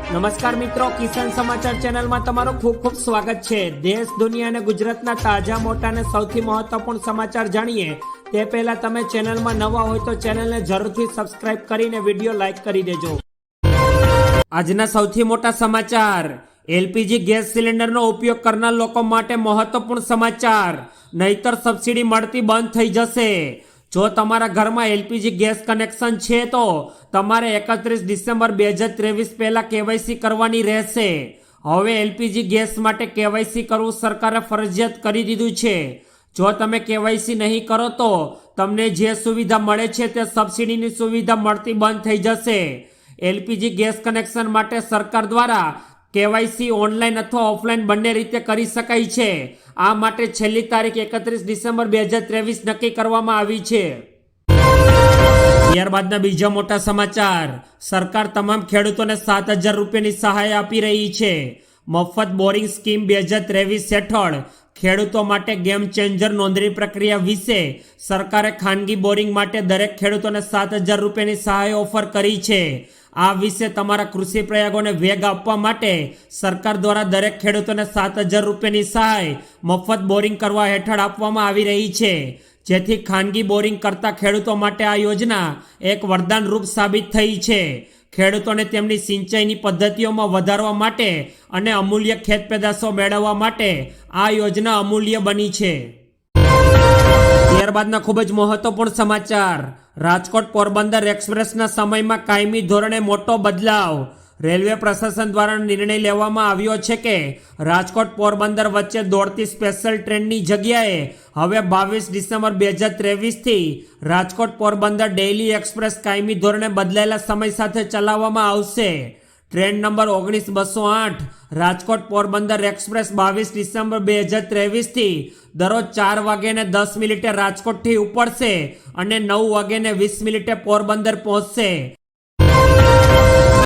નમસ્કાર મિત્રો, કિસાન સમાચાર ચેનલમાં તમારું ખૂબ ખૂબ સ્વાગત છે। દેશ, દુનિયા અને ગુજરાતના તાજા, મોટા અને સૌથી મહત્વપૂર્ણ સમાચાર જાણીએ તે પહેલા તમે ચેનલમાં નવા હોય તો ચેનલને જરૂરથી સબસ્ક્રાઇબ કરીને વિડીયો લાઈક કરી દેજો। આજના સૌથી મોટા સમાચાર, એલપીજી ગેસ સિલિન્ડરનો ઉપયોગ કરનાર લોકો માટે મહત્વપૂર્ણ સમાચાર, નહીતર સબસિડી મળતી બંધ થઈ જશે। જો તમારા ઘરમાં એલપીજી ગેસ કનેક્શન છે તો તમારે 31 ડિસેમ્બર 2023 પહેલા કેવાયસી કરવાની રહેશે। હવે એલપીજી ગેસ માટે કેવાયસી કરવું સરકારે ફરજિયાત કરી દીધું છે। જો તમે કેવાયસી નહીં કરો તો તમને જે સુવિધા મળે છે તે સબસિડીની સુવિધા મળતી બંધ થઈ જશે। એલપીજી ગેસ કનેક્શન માટે સરકાર દ્વારા કેવાયસી ઓનલાઈન અથવા ઓફલાઈન બંને રીતે કરી શકાય છે। આ માટે છેલ્લી તારીખ 31 ડિસેમ્બર 2023 નક્કી કરવામાં આવી છે। ત્યારબાદના બીજા મોટા સમાચાર, સરકાર તમામ ખેડૂતોને 7,000 રૂપિયાની સહાય આપી રહી છે। મફત બોરિંગ સ્કીમ 2023 હેઠળ ખેડૂતો માટે ગેમ ચેન્જર નોંધણી પ્રક્રિયા વિશે સરકારે ખાનગી બોરિંગ માટે દરેક ખેડૂતોને 7,000 રૂપિયાની સહાય ઓફર કરી છે। આ વિશે તમારા કૃષિ પ્રયોગોને વેગ આપવા માટે સરકાર દ્વારા દરેક ખેડૂતોને 7,000 રૂપિયાની સહાય મફત બોરિંગ કરવા હેઠળ આપવામાં આવી રહી છે, જેથી ખાનગી બોરિંગ કરતા ખેડૂતો માટે આ યોજના એક વરદાન રૂપ સાબિત થઈ છે। ખેડૂતોને તેમની સિંચાઈની પદ્ધતિઓમાં વધારવા માટે અને અમૂલ્ય ખેત પેદાશો મેળવવા માટે આ યોજના અમૂલ્ય બની છે। ત્યારબાદના ખૂબ જ મહત્વપૂર્ણ સમાચાર, રાજકોટ પોરબંદર એક્સપ્રેસના સમયમાં કાયમી ધોરણે મોટો બદલાવ। રેલવે પ્રશાસન દ્વારા નિર્ણય લેવામાં આવ્યો છે કે રાજકોટ પોરબંદર વચ્ચે દોડતી સ્પેશિયલ ટ્રેનની જગ્યાએ હવે 22 ડિસેમ્બર 2023 થી રાજકોટ પોરબંદર ડેઇલી એક્સપ્રેસ કાયમી ધોરણે બદલાયેલા સમય સાથે ચલાવવામાં આવશે। Train number 19208 Rajkot Porbandar express 22 December 2023 થી દરરોજ 4 વાગ્યે 10 મિનિટે રાજકોટથી ઉપડશે અને 9 વાગ્યે 20 મિનિટે પોરબંદર પહોંચશે।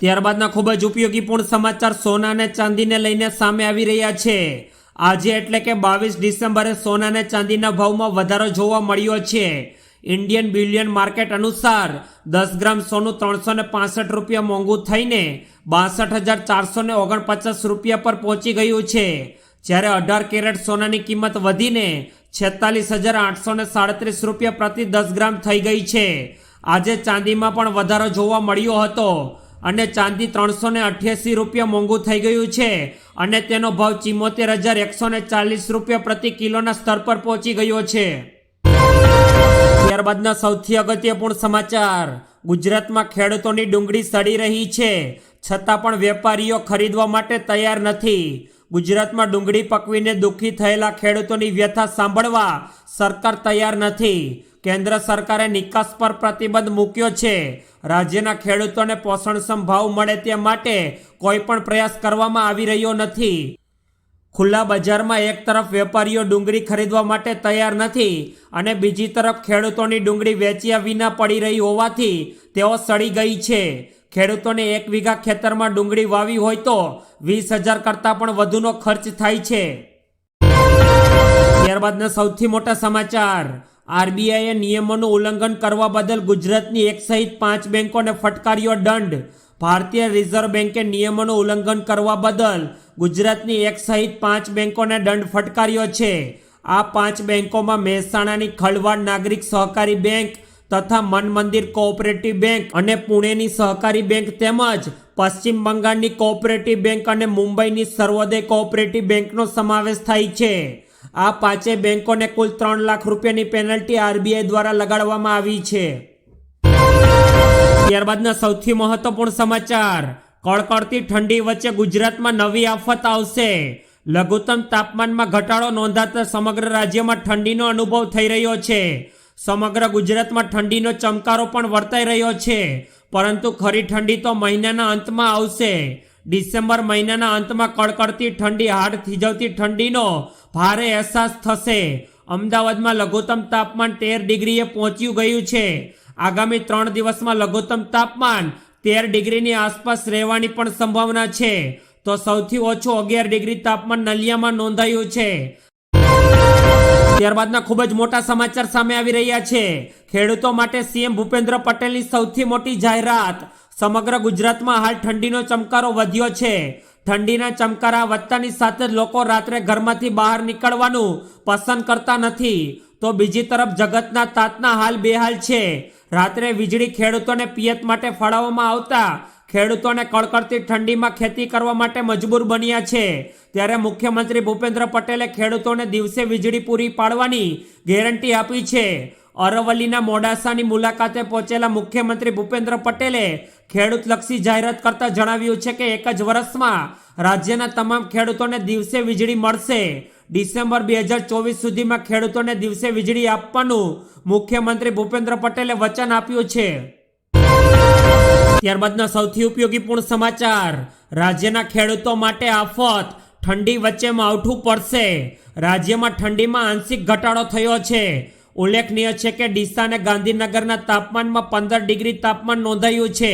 ત્યારબાદના ખૂબ જ ઉપયોગીપૂર્ણ સમાચાર સોના અને ચાંદીને લઈને સામે આવી રહ્યા છે। આજે એટલે કે 22 ડિસેમ્બરે સોના અને ચાંદીના ભાવમાં વધારો જોવા મળ્યો છે। ઇન્ડિયન બુલિયન માર્કેટ અનુસાર 10 ગ્રામ સોનું 365 રૂપિયા મોંઘું થઈને 62,449 રૂપિયા પર પહોંચી ગયું છે, જ્યારે 18 કેરેટ સોનાની કિંમત વધીને 46,837 રૂપિયા પ્રતિ 10 ગ્રામ થઈ ગઈ છે। આજે ચાંદીમાં પણ વધારો જોવા મળ્યો હતો અને ચાંદી 388 રૂપિયા મોંઘું થઈ ગયું છે અને તેનો ભાવ 74,140 રૂપિયા પ્રતિ કિલોના સ્તર પર પહોંચી ગયો છે। ત્યારબાદના સૌથી અગત્યપૂર્ણ સમાચાર, ગુજરાતમાં ખેડૂતોની ડુંગળી સડી રહી છે, છતાં પણ વેપારીઓ ખરીદવા માટે તૈયાર નથી। ગુજરાતમાં ડુંગળી પકવીને દુઃખી થયેલા ખેડૂતોની વ્યથા સાંભળવા સરકાર તૈયાર નથી। કેન્દ્ર સરકારે નિકાસ પર પ્રતિબંધ મૂક્યો છે। રાજ્યના ખેડૂતોને પોષણક્ષમ ભાવ મળે તે માટે કોઈ પણ પ્રયાસ કરવામાં આવી રહ્યો નથી। ખુલ્લા બજારમાં એક તરફ વેપારીઓ ડુંગળી ખરીદવા માટે તૈયાર નથી અને બીજી તરફ ખેડૂતોની ડુંગળી વેચ્યા વિના પડી રહી હોવાથી તેઓ સડી ગઈ છે। ખેડૂતોને 1 વીઘા ખેતરમાં ડુંગળી વાવી હોય તો 20,000 કરતાં પણ વધુનો ખર્ચ થાય છે। ત્યારબાદના સૌથી મોટા સમાચાર, આરબીઆઈએ નિયમોનું ઉલ્લંઘન કરવા બદલ ગુજરાતની 1 સહિત 5 બેંકોને ફટકાર્યો દંડ। ભારતીય રિઝર્વ બેંકે નિયમોનું ઉલ્લંઘન કરવા બદલ ગુજરાતની 1 સહિત 5 બેંકોને દંડ ફટકાર્યો છે। આ 5 બેંકોમાં મહેસાણાની ખલવાડ નાગરિક સહકારી બેંક તથા મન મંદિર કોઓપરેટિવ બેંક અને પુણેની સહકારી બેંક તેમજ પશ્ચિમ બંગાળની કોઓપરેટિવ બેંક અને મુંબઈની સર્વોદય કોઓપરેટિવ બેંકનો સમાવેશ થાય છે। આ 5 બેંકોને કુલ 3 લાખ રૂપિયાની પેનલ્ટી આરબીઆઈ દ્વારા લગાડવામાં આવી છે। ત્યારબાદના સૌથી મહત્વપૂર્ણ સમાચાર, કડકડતી ઠંડી વચ્ચે ગુજરાતમાં નવી આફત આવશે। લઘુત્તમ તાપમાનમાં ઘટાડો નોંધાતા સમગ્ર રાજ્યમાં ઠંડીનો અનુભવ થઈ રહ્યો છે। સમગ્ર ગુજરાતમાં ઠંડીનો ચમકારો પણ વર્તાઈ રહ્યો છે, પરંતુ ખરી ઠંડી તો મહિનાના અંતમાં આવશે। ડિસેમ્બર મહિનાના અંતમાં કડકડતી ઠંડી, હાડ થીજવતી ઠંડીનો ભારે અહેસાસ થશે। અમદાવાદમાં લઘુત્તમ તાપમાન 13 ડિગ્રીએ પહોંચ્યું ગયું છે। આગામી 3 દિવસમાં લઘુત્તમ તાપમાન 13 ડિગ્રીની આસપાસ રહેવાની પણ સંભાવના છે, તો સૌથી ઓછું 11 ડિગ્રી તાપમાન નલિયામાં નોંધાયું છે। ત્યારબાદના ખૂબ જ મોટા સમાચાર સામે આવી રહ્યા છે। ખેડૂતો માટે સીએમ ભૂપેન્દ્ર પટેલની સૌથી મોટી જાહેરાત, સમગ્ર ગુજરાતમાં હાલ ઠંડીનો ચમકારો વધ્યો છે. ઠંડીના ચમકારા વધતાની સાથે જ લોકો રાત્રે ઘરમાંથી બહાર નીકળવાનું પસંદ કરતા નથી. તો બીજી તરફ જગતના તાતના હાલ બેહાલ છે. રાત્રે વીજળી ખેડૂતોને પિયત માટે ફાળવવામાં આવતા ખેડૂતોને કડકડતી ઠંડીમાં ખેતી કરવા માટે મજબૂર બન્યા છે. ત્યારે મુખ્યમંત્રી ભૂપેન્દ્ર પટેલે ખેડૂતોને દિવસે વીજળી પૂરી પાડવાની ગેરંટી આપી છે. અરવલ્લીના મોડાસાની મુલાકાતે પહોંચેલા મુખ્યમંત્રી ભૂપેન્દ્ર પટેલે ખેડૂતલક્ષી જાહેરાત કરતા જણાવ્યું છે કે એક જ વર્ષમાં રાજ્યના તમામ ખેડૂતોને દિવસે વીજળી મળશે. ડિસેમ્બર 2024 સુધીમાં ખેડૂતોને દિવસે વીજળી આપવાનું મુખ્યમંત્રી ભૂપેન્દ્ર પટેલે વચન આપ્યું છે. ત્યારબાદના સૌથી ઉપયોગીપૂર્ણ સમાચાર. રાજ્યના ખેડૂતો માટે આફત, ઠંડી વચ્ચે માવઠું પડશે. રાજ્યમાં ઠંડીમાં આંશિક ઘટાડો થયો છે. ઉલ્લેખનીય છે કે ડીસા અને ગાંધીનગરના તાપમાનમાં 15 ડિગ્રી તાપમાન નોંધાયું છે,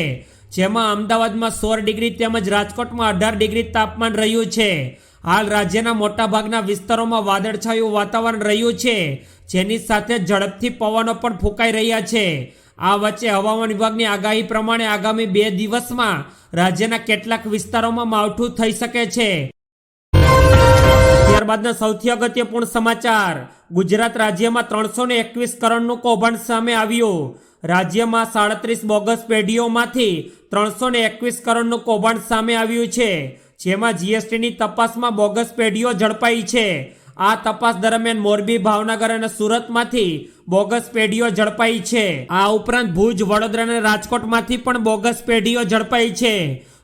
જેમાં અમદાવાદમાં 16 ડિગ્રી તેમજ રાજકોટમાં 18 ડિગ્રી તાપમાન રહ્યું છે. હાલ રાજ્યના મોટાભાગના વિસ્તારોમાં વાદળછાયું વાતાવરણ રહ્યું છે, જેની સાથે ઝડપથી પવનો પણ ફૂંકાઈ રહ્યા છે. આ વચ્ચે હવામાન વિભાગની આગાહી પ્રમાણે આગામી 2 દિવસમાં રાજ્યના કેટલાક વિસ્તારોમાં માવઠું થઈ શકે છે. ત્યારબાદના સૌથી અગત્યપૂર્ણ સમાચાર. ગુજરાત રાજ્યમાં 321 કરોડનું કૌભાંડ સામે આવ્યું. રાજ્યમાં 37 બોગસ પેઢીઓમાંથી 321 કરોડનું કૌભાંડ સામે આવ્યું છે, જેમાં જીએસટીની તપાસમાં બોગસ પેઢીઓ ઝડપાઈ છે. આ તપાસ દરમિયાન મોરબી, ભાવનગર અને સુરતમાંથી બોગસ પેઢીઓ ઝડપાઈ છે. આ ઉપરાંત ભુજ, વડોદરા અને રાજકોટમાંથી પણ બોગસ પેઢીઓ ઝડપાઈ છે.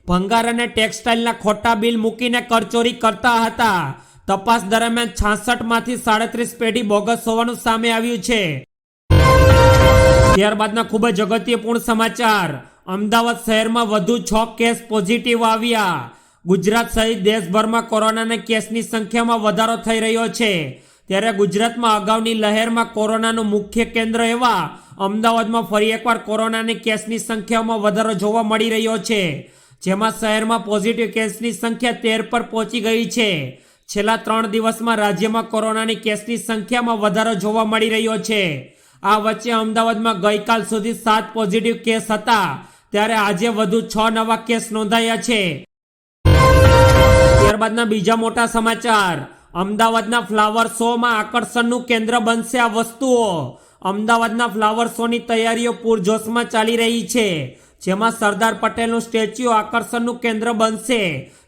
ભંગાર અને ટેક્સટાઇલના ખોટા બિલ મૂકીને કરચોરી કરતા હતા. તપાસ દરમિયાન 66 માંથી 37 પેઢી બોગસ હોવાનું સામે આવ્યું છે. ત્યારબાદના ખૂબ જ અગત્યપૂર્ણ સમાચાર. અમદાવાદ શહેરમાં વધુ 6 કેસ પોઝિટિવ આવ્યા. ગુજરાત સહિત દેશભરમાં કોરોનાના કેસની સંખ્યામાં વધારો થઈ રહ્યો છે. ત્યારે ગુજરાતમાં અગાઉની લહેરમાં કોરોનાનું મુખ્ય કેન્દ્ર એવા અમદાવાદમાં ફરી એકવાર કોરોનાની કેસની સંખ્યામાં વધારો જોવા મળી રહ્યો છે, જેમાં શહેરમાં પોઝિટિવ કેસની સંખ્યા 13 પર પહોંચી ગઈ છે. છેલ્લા 3 દિવસમાં રાજ્યમાં કોરોનાની કેસની સંખ્યામાં વધારો જોવા મળી રહ્યો છે. આ વચ્ચે અમદાવાદમાં ગઈકાલ સુધી 7 પોઝિટિવ કેસ હતા, ત્યારે આજે વધુ 6 નવા કેસ નોંધાયા છે. ત્યારબાદના બીજા મોટા સમાચાર. અમદાવાદના ફ્લાવર શોમાં આકર્ષણનું કેન્દ્ર બનશે આ વસ્તુઓ. અમદાવાદના ફ્લાવર શોની તૈયારીઓ પૂરજોશમાં ચાલી રહી છે, જેમાં સરદાર પટેલનું સ્ટેચ્યુ આકર્ષણનું કેન્દ્ર બનશે.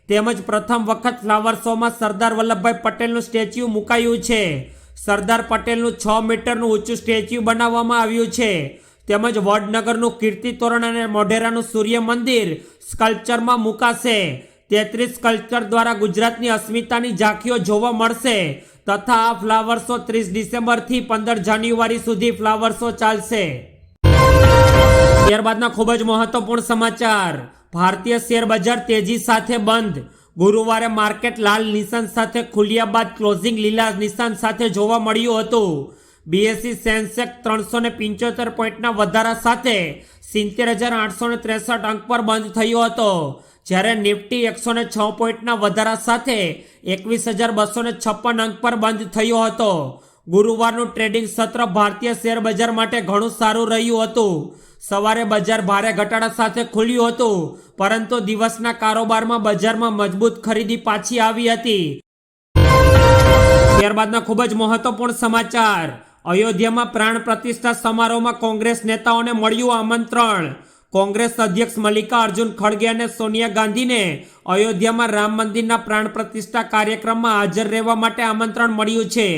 તેમજ પ્રથમ વખત ફ્લાવર શોમાં સરદાર વલ્લભભાઈ પટેલનું સ્ટેચ્યુ મુકાયું છે. સરદાર પટેલનું 6 મીટરનું ઊંચું સ્ટેચ્યુ બનાવવામાં આવ્યું છે. તેમજ વડનગરનું કીર્તિ તોરણ અને મોઢેરાનું સૂર્ય મંદિર સ્કલ્પચરમાં મુકાશે. 33 સ્કલ્પચર દ્વારા ગુજરાતની અસ્મિતાની ઝાંખીઓ જોવા મળશે. તથા આ ફ્લાવર શો 30 ડિસેમ્બરથી 15 જાન્યુઆરી સુધી ફ્લાવર શો ચાલશે. ત્યારબાદના ખૂબ જ મહત્વપૂર્ણ સમાચાર. ભારતીય શેર બજાર તેજી સાથે બંધ. ગુરુવારે માર્કેટ લાલ નિશાન સાથે ખુલ્યા બાદ ક્લોઝિંગ લીલા નિશાન સાથે જોવા મળ્યું હતું. બીએસઈ સેન્સેક્સ 375 પોઈન્ટના વધારા સાથે 70,863 અંક પર બંધ થયો હતો, જ્યારે નિફ્ટી 106 પોઈન્ટના વધારા સાથે 21,256 અંક પર બંધ થયો હતો. ગુરુવારનું ટ્રેડિંગ સત્ર ભારતીય શેર બજાર માટે ઘણું સારું રહ્યું હતું. સવારે બજાર ભારે ઘટાડા સાથે ખુલ્યું હતું, પરંતુ દિવસના કારોબારમાં બજારમાં મજબૂત ખરીદી પાછી આવી હતી. ત્યારબાદના ખૂબ જ મહત્વપૂર્ણ સમાચાર. અયોધ્યામાં પ્રાણ પ્રતિષ્ઠા સમારોહમાં કોંગ્રેસ નેતાઓને મળ્યું આમંત્રણ. કોંગ્રેસ અધ્યક્ષ મલ્લિકાર્જુન ખડગે અને સોનિયા ગાંધીને અયોધ્યામાં રામ મંદિરના પ્રાણ પ્રતિષ્ઠા કાર્યક્રમમાં હાજર રહેવા માટે આમંત્રણ મળ્યું છે.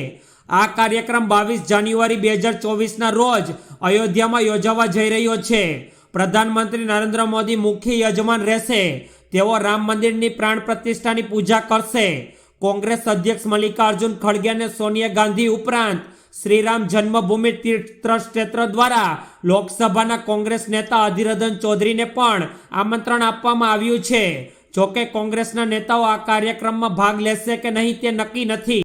આ કાર્યક્રમ 22 જાન્યુઆરી 2024ના રોજ અયોધ્યામાં યોજાવા જઈ રહ્યો છે. પ્રધાનમંત્રી નરેન્દ્ર મોદી મુખ્ય યજમાન રહેશે. તેઓ રામ મંદિરની પ્રાણ પ્રતિષ્ઠાની પૂજા કરશે. કોંગ્રેસ અધ્યક્ષ મલ્લિકાર્જુન ખડગે અને સોનિયા ગાંધી ઉપરાંત શ્રીરામ જન્મભૂમિ તીર્થ ટ્રસ્ટ ક્ષેત્ર દ્વારા લોકસભાના કોંગ્રેસ નેતા અધિરરંજન ચૌધરીને પણ આમંત્રણ આપવામાં આવ્યું છે. જોકે કોંગ્રેસના નેતાઓ આ કાર્યક્રમમાં ભાગ લેશે કે નહીં તે નક્કી નથી.